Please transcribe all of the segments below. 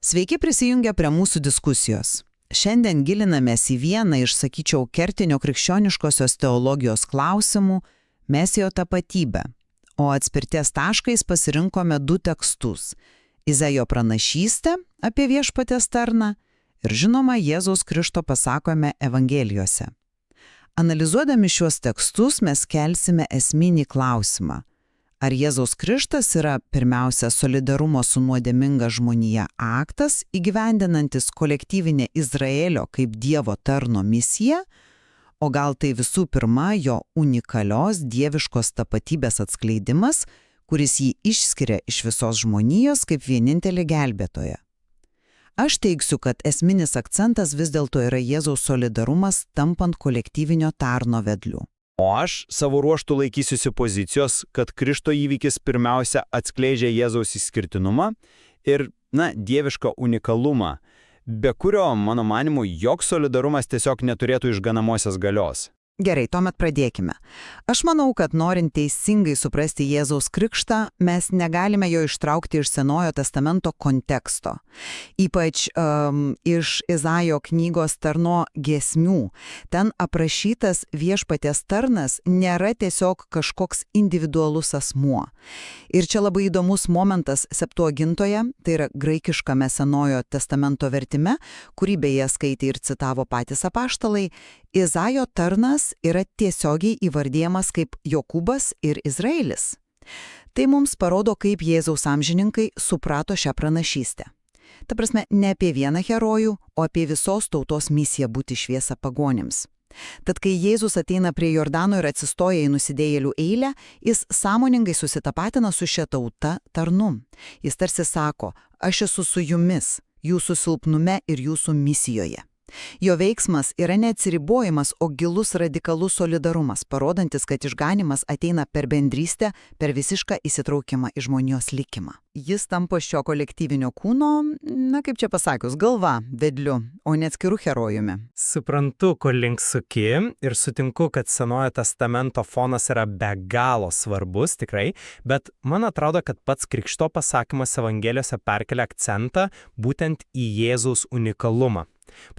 Sveiki prisijungę prie mūsų diskusijos. Šiandien gilinamės į vieną iš, sakyčiau, kertinio krikščioniškosios teologijos klausimų – Mesijo tapatybę, o atspirties taškais pasirinkome du tekstus – Izaijo pranašystę apie viešpaties tarną ir, žinoma, Jėzaus Krikšto pasakojime Evangelijose. Analizuodami šiuos tekstus mes kelsime esminį klausimą. Ar Jėzaus Krikštas yra pirmiausia solidarumo su nuodėminga žmonija aktas, įgyvendinantis kolektyvinę Izraelio kaip Dievo tarno misiją, o gal tai visų pirma jo unikalios dieviškos tapatybės atskleidimas, kuris jį išskiria iš visos žmonijos kaip vienintelį gelbėtoją? Aš teigsiu, kad esminis akcentas vis dėlto yra Jėzaus solidarumas tampant kolektyvinio tarno vedliu. O aš savo ruoštų laikysiuosi pozicijos, kad Krikšto įvykis pirmiausia atskleidžia Jėzaus išskirtinumą ir, dievišką unikalumą, be kurio, mano manimu, joks solidarumas tiesiog neturėtų išganamosios galios. Gerai, tuomet pradėkime. Aš manau, kad norint teisingai suprasti Jėzaus Krikštą, mes negalime jo ištraukti iš Senojo testamento konteksto. Ypač iš Izaijo knygos tarno giesmių. Ten aprašytas viešpaties tarnas nėra tiesiog kažkoks individualus asmuo. Ir čia labai įdomus momentas Septuagintoje, tai yra graikiškame Senojo testamento vertime, kurį beje skaitė ir citavo patys apaštalai, Izaijo tarnas yra tiesiogiai įvardyjamas kaip Jokūbas ir Izraelis. Tai mums parodo, kaip Jėzaus amžininkai suprato šią pranašystę. Ta prasme, ne apie vieną herojų, o apie visos tautos misiją būti šviesa pagonims. Tad kai Jėzus ateina prie Jordano ir atsistoja į nusidėjėlių eilę, jis sąmoningai susitapatina su šia tauta tarnu. Jis tarsi sako, aš esu su jumis, jūsų silpnume ir jūsų misijoje. Jo veiksmas yra neatsiribojimas, o gilus radikalus solidarumas, parodantis, kad išganimas ateina per bendrystę, per visišką įsitraukimą į žmonijos likimą. Jis tampa šio kolektyvinio kūno, kaip čia pasakius, galva, vedliu, o ne atskiru herojumi. Suprantu, kur link suki ir sutinku, kad Senojo testamento fonas yra be galo svarbus, tikrai, bet man atrodo, kad pats Krikšto pasakymas Evangelijose perkelia akcentą būtent į Jėzaus unikalumą.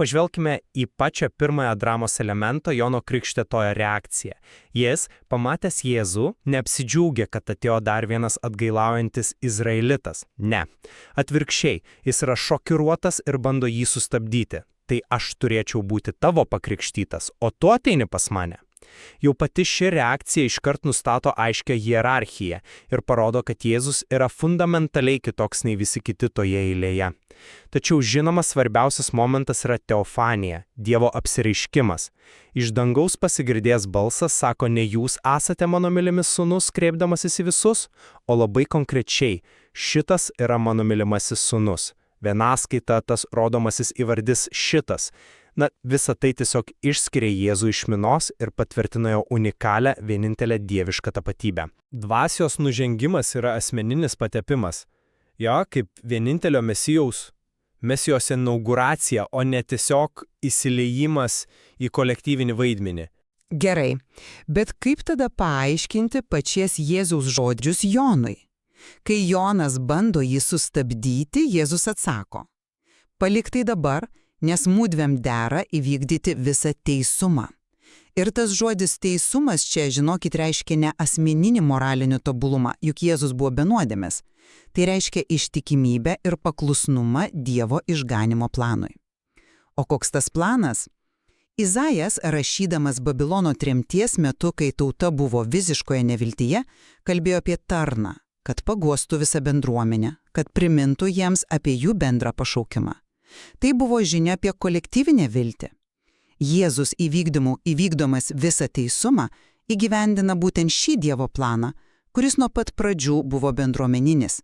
Pažvelkime į pačią pirmąją dramos elemento Jono Krikštėtojo reakciją. Jis, pamatęs Jėzų, neapsidžiaugė, kad atėjo dar vienas atgailaujantis izraelitas. Ne. Atvirkščiai, jis yra šokiruotas ir bando jį sustabdyti. Tai aš turėčiau būti tavo pakrikštytas, o tu ateini pas mane. Jau pati ši reakcija iškart nustato aiškią hierarchiją ir parodo, kad Jėzus yra fundamentaliai kitoks nei visi kiti toje eilėje. Tačiau žinoma svarbiausias momentas yra teofanija, Dievo apsireiškimas. Iš dangaus pasigirdėjęs balsas sako, ne jūs esate mano mylimas sūnus, kreipdamasis į visus, o labai konkrečiai, šitas yra mano mylimasis sūnus. Vienaskaita tas rodomasis įvardis šitas. Visa tai tiesiog išskiria Jėzų iš minos ir patvirtina jo unikalią, vienintelę dievišką tapatybę. Dvasios nužengimas yra asmeninis patepimas. Jo, kaip vienintelio Mesijos inauguracija, o ne tiesiog įsiliejimas į kolektyvinį vaidmenį. Gerai, bet kaip tada paaiškinti pačies Jėzaus žodžius Jonui? Kai Jonas bando jį sustabdyti, Jėzus atsako, palik tai dabar, nes mudviem dera įvykdyti visą teisumą. Ir tas žodis teisumas čia, žinokit, reiškia ne asmeninį moralinį tobulumą, juk Jėzus buvo be nuodėmės. Tai reiškia ištikimybę ir paklusnumą Dievo išganimo planui. O koks tas planas? Izaijas, rašydamas Babilono tremties metu, kai tauta buvo visiškoje neviltyje, kalbėjo apie tarną, kad paguostų visą bendruomenę, kad primintų jiems apie jų bendrą pašaukimą. Tai buvo žinia apie kolektyvinę viltį. Jėzus įvykdomas visą teisumą įgyvendina būtent šį Dievo planą, kuris nuo pat pradžių buvo bendruomeninis.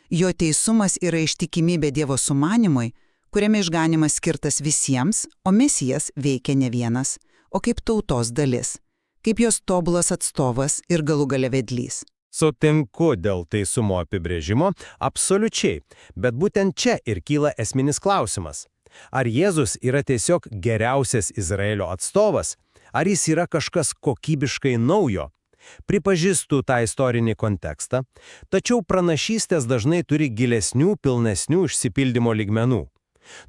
Jo teisumas yra ištikimybė Dievo sumanimui, kuriame išganimas skirtas visiems, o Mesijas veikia ne vienas, o kaip tautos dalis, kaip jos tobulas atstovas ir galų gale vedlys. Sutinku dėl teisumo apibrėžimo, absoliučiai, bet būtent čia ir kyla esminis klausimas. Ar Jėzus yra tiesiog geriausias Izraelio atstovas, ar jis yra kažkas kokybiškai naujo? Pripažįstu tą istorinį kontekstą, tačiau pranašystės dažnai turi gilesnių, pilnesnių išsipildymo lygmenų.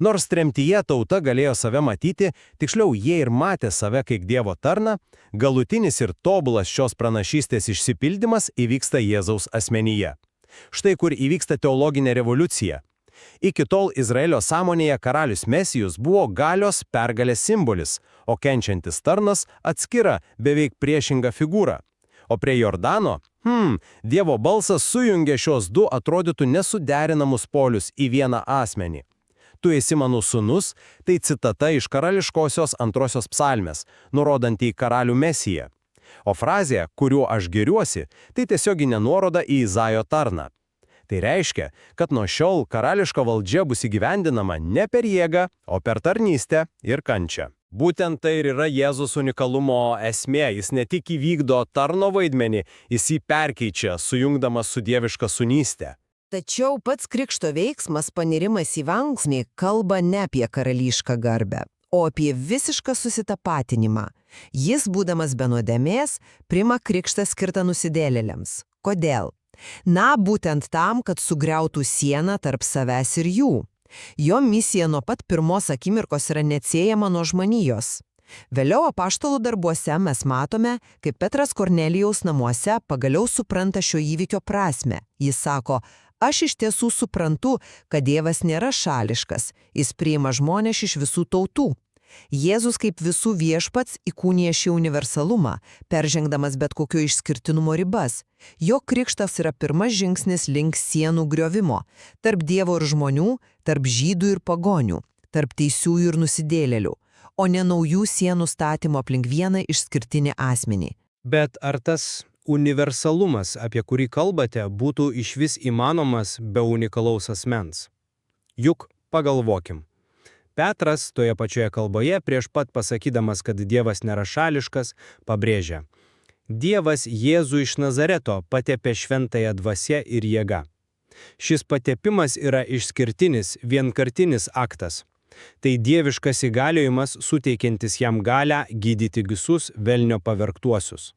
Nors tremtyje tauta galėjo save matyti, tiksliau jie ir matė save kaip Dievo tarną, galutinis ir tobulas šios pranašystės išsipildymas įvyksta Jėzaus asmenyje. Štai kur įvyksta teologinė revoliucija. Iki tol Izraelio sąmonėje karalius Mesijus buvo galios pergalės simbolis, o kenčiantis tarnas atskira, beveik priešinga figūra. O prie Jordano, Dievo balsas sujungė šios du atrodytų nesuderinamus polius į vieną asmenį. Tu esi mano sūnus, tai citata iš karališkosios 2 psalmės, nurodanti į karalių Mesiją. O frazė, kuriuo aš giriuosi, tai tiesioginė nuoroda į Izaijo tarną. Tai reiškia, kad nuo šiol karališka valdžia bus įgyvendinama ne per jėgą, o per tarnystę ir kančią. Būtent tai ir yra Jėzus unikalumo esmė. Jis ne tik įvykdo tarno vaidmenį, jis jį perkeičia, sujungdamas su dieviška sūnyste. Tačiau pats krikšto veiksmas, panirimas į vanksmį, kalba ne apie karališką garbę, o apie visišką susitapatinimą. Jis, būdamas be nuodėmės, priima krikštą skirtą nusidėjėliams. Kodėl? Na, būtent tam, kad sugriautų sieną tarp savęs ir jų. Jo misija nuo pat pirmos akimirkos yra neatsiejama nuo žmonijos. Vėliau apaštalų darbuose mes matome, kaip Petras Kornelijaus namuose pagaliau supranta šio įvykio prasmę. Jis sako, aš iš tiesų suprantu, kad Dievas nėra šališkas, jis priima žmones iš visų tautų. Jėzus kaip visų viešpats įkūnija šį universalumą, peržengdamas bet kokio išskirtinumo ribas. Jo krikštas yra pirmas žingsnis link sienų griovimo, tarp Dievo ir žmonių, tarp žydų ir pagonių, tarp teisiųjų ir nusidėjėlių, o ne naujų sienų statymo aplink vieną išskirtinį asmenį. Bet ar tas universalumas, apie kurį kalbate, būtų išvis įmanomas be unikalaus asmens? Juk pagalvokim. Petras toje pačioje kalboje prieš pat pasakydamas, kad Dievas nėra šališkas, pabrėžia: Dievas Jėzų iš Nazareto patepė šventąją dvasią ir jėga. Šis patepimas yra išskirtinis, vienkartinis aktas. Tai dieviškas įgaliojimas, suteikiantis jam galią gydyti visus velnio pavergtuosius.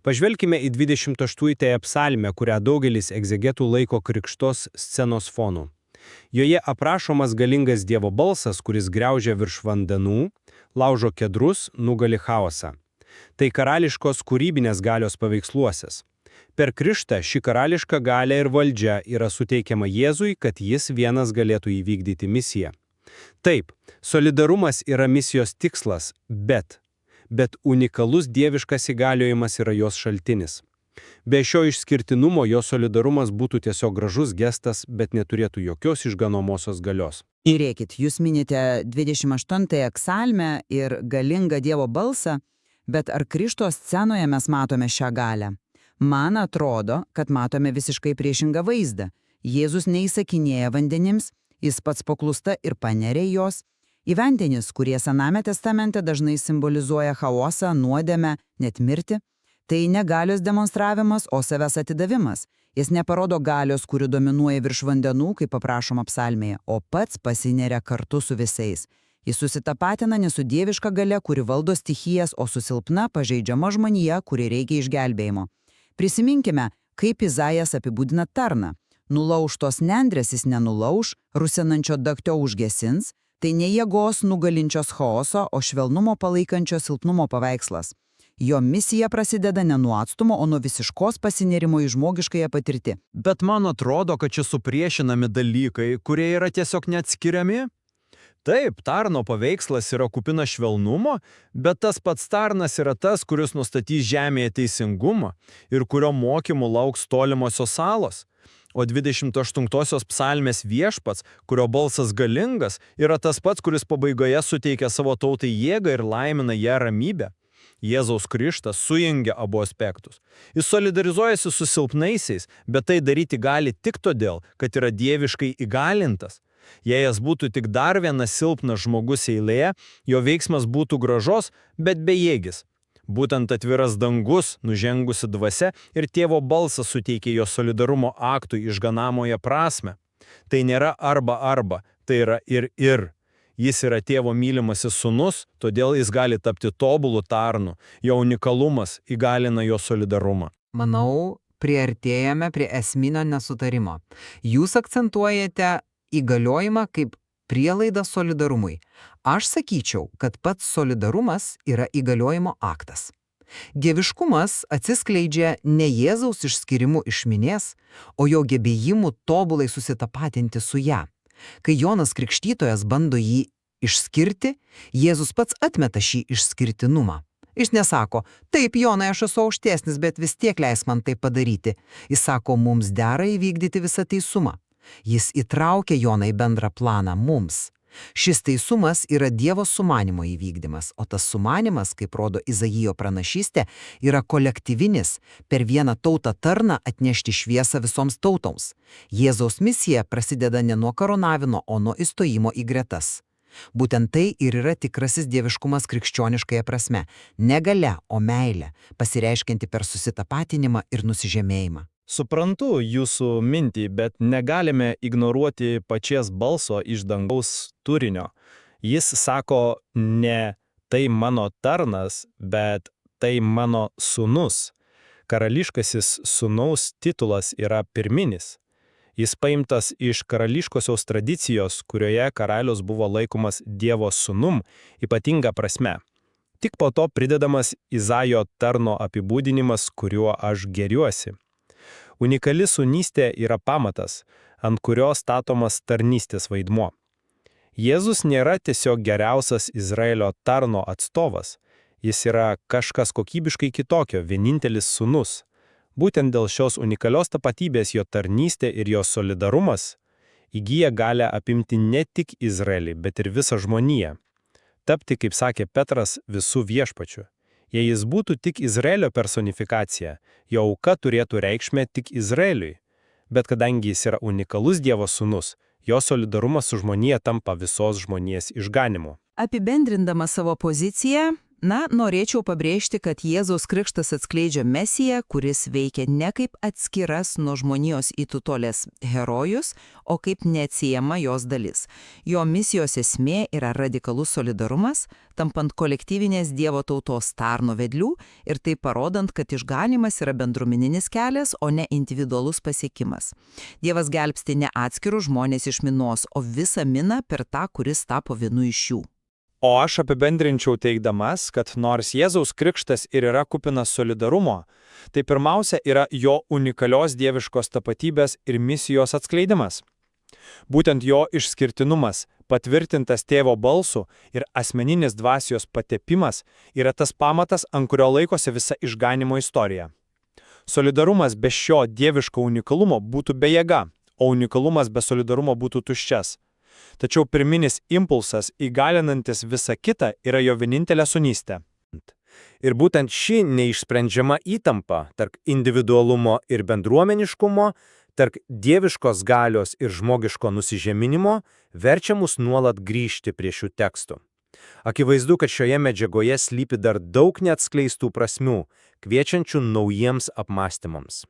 Pažvelkime į 28 psalmę, kurią daugelis egzegetų laiko krikštos scenos fonu. Joje aprašomas galingas Dievo balsas, kuris griaužia virš vandenų, laužo kedrus, nugali chaosą. Tai karališkos kūrybinės galios paveiksluosis. Per krikštą ši karališka galia ir valdžia yra suteikiama Jėzui, kad jis vienas galėtų įvykdyti misiją. Taip, solidarumas yra misijos tikslas, bet unikalus dieviškas įgaliojimas yra jos šaltinis. Be šio išskirtinumo jo solidarumas būtų tiesiog gražus gestas, bet neturėtų jokios išganomosios galios. Žiūrėkit, jūs minite 28 psalmę ir galingą Dievo balsą, bet ar Krikšto scenoje mes matome šią galę? Man atrodo, kad matome visiškai priešingą vaizdą. Jėzus neįsakinėja vandenims, jis pats paklūsta ir paneria jos. Į vandenis, kurie Sename testamente dažnai simbolizuoja chaosą, nuodėmę, net mirtį. Tai ne galios demonstravimas, o savęs atidavimas. Jis neparodo galios, kuri dominuoja virš vandenų, kaip aprašoma psalmėje, o pats pasineria kartu su visais. Jis susitapatina ne su dieviška galia, kuri valdo stichijas, o su silpna, pažeidžiama žmonija, kuri reikia išgelbėjimo. Prisiminkime, kaip Izaijas apibūdina tarną. Nulaužtos nendrės jis nenulauž, rusenančio daktio užgesins, tai ne jėgos nugalinčios chaoso, o švelnumo palaikančio silpnumo paveikslas. Jo misija prasideda ne nuo atstumo, o nuo visiškos pasinėrimo į žmogiškąją patirtį. Bet man atrodo, kad čia supriešinami dalykai, kurie yra tiesiog neatskiriami. Taip, tarno paveikslas yra kupina švelnumo, bet tas pats tarnas yra tas, kuris nustatys žemėje teisingumą ir kurio mokymų lauks tolimosios salos. O 28 psalmės viešpats, kurio balsas galingas, yra tas pats, kuris pabaigoje suteikia savo tautai jėgą ir laimina ją ramybę. Jėzaus Krikštas sujungia abu aspektus. Jis solidarizuojasi su silpnaisiais, bet tai daryti gali tik todėl, kad yra dieviškai įgalintas. Jei jis būtų tik dar vienas silpnas žmogus eilėje, jo veiksmas būtų gražos, bet bejėgis. Būtent atviras dangus, nužengusi dvasia ir tėvo balsas suteikė jo solidarumo aktui išganamoje prasme. Tai nėra arba, tai yra ir. Jis yra tėvo mylimasis sūnus, todėl jis gali tapti tobulu tarnu. Jo unikalumas įgalina jo solidarumą. Manau, priartėjame prie esminio nesutarimo. Jūs akcentuojate įgaliojimą kaip prielaidą solidarumui. Aš sakyčiau, kad pats solidarumas yra įgaliojimo aktas. Dieviškumas atsiskleidžia ne Jėzaus išskirimu iš minies, o jo gebėjimu tobulai susitapatinti su ją. Kai Jonas Krikštytojas bando jį išskirti, Jėzus pats atmeta šį išskirtinumą. Jis nesako, taip, Jonai, aš esu aukštesnis, bet vis tiek leis man tai padaryti. Jis sako, mums dera įvykdyti visą teisumą. Jis įtraukia Joną į bendrą planą mums. Šis teisumas yra Dievo sumanimo įvykdymas, o tas sumanimas, kaip rodo Izaijo pranašystė, yra kolektyvinis, per vieną tautą tarną atnešti šviesą visoms tautoms. Jėzaus misija prasideda ne nuo karūnavimo, o nuo įstojimo į gretas. Būtent tai ir yra tikrasis dieviškumas krikščioniškąja prasme, ne galia, o meilė, pasireiškianti per susitapatinimą ir nusižemėjimą. Suprantu jūsų mintį, bet negalime ignoruoti pačies balso iš dangaus turinio. Jis sako, ne tai mano tarnas, bet tai mano sūnus. Karališkasis sūnaus titulas yra pirminis. Jis paimtas iš karališkosios tradicijos, kurioje karalius buvo laikomas Dievo sūnum ypatinga prasme. Tik po to pridedamas Izaijo tarno apibūdinimas, kuriuo aš gėriuosi. Unikali sūnystė yra pamatas, ant kurio statomas tarnystės vaidmuo. Jėzus nėra tiesiog geriausias Izraelio tarno atstovas. Jis yra kažkas kokybiškai kitokio, vienintelis sūnus. Būtent dėl šios unikalios tapatybės jo tarnystė ir jo solidarumas įgyja galę apimti ne tik Izraelį, bet ir visą žmoniją. Tapti, kaip sakė Petras, visų viešpačių. Jei jis būtų tik Izraelio personifikacija, jo auka turėtų reikšmę tik Izraeliui. Bet kadangi jis yra unikalus Dievo sūnus, jo solidarumas su žmonija tampa visos žmonijos išganimu. Apibendrindama savo poziciją, norėčiau pabrėžti, kad Jėzaus krikštas atskleidžia Mesiją, kuris veikia ne kaip atskiras nuo žmonijos įtutolės herojus, o kaip neatsiejama jos dalis. Jo misijos esmė yra radikalus solidarumas, tampant kolektyvinės Dievo tautos tarno vedlių ir taip parodant, kad išganimas yra bendruomeninis kelias, o ne individualus pasiekimas. Dievas gelbsti ne atskirus žmonės iš minos, o visą miną per tą, kuris tapo vienu iš jų. O aš apibendrinčiau teigdamas, kad nors Jėzaus krikštas ir yra kupinas solidarumo, tai pirmiausia yra jo unikalios dieviškos tapatybės ir misijos atskleidimas. Būtent jo išskirtinumas, patvirtintas tėvo balsu ir asmeninis dvasios patepimas yra tas pamatas, ant kurio laikosi visa išganimo istorija. Solidarumas be šio dieviško unikalumo būtų bejėga, o unikalumas be solidarumo būtų tuščias. Tačiau pirminis impulsas, įgalinantis visą kitą, yra jo vienintelė sūnystė. Ir būtent ši neišsprendžiama įtampa tarp individualumo ir bendruomeniškumo, tarp dieviškos galios ir žmogiško nusižeminimo, verčia mus nuolat grįžti prie šių tekstų. Akivaizdu, kad šioje medžiagoje slypi dar daug neatskleistų prasmių, kviečiančių naujiems apmąstymams.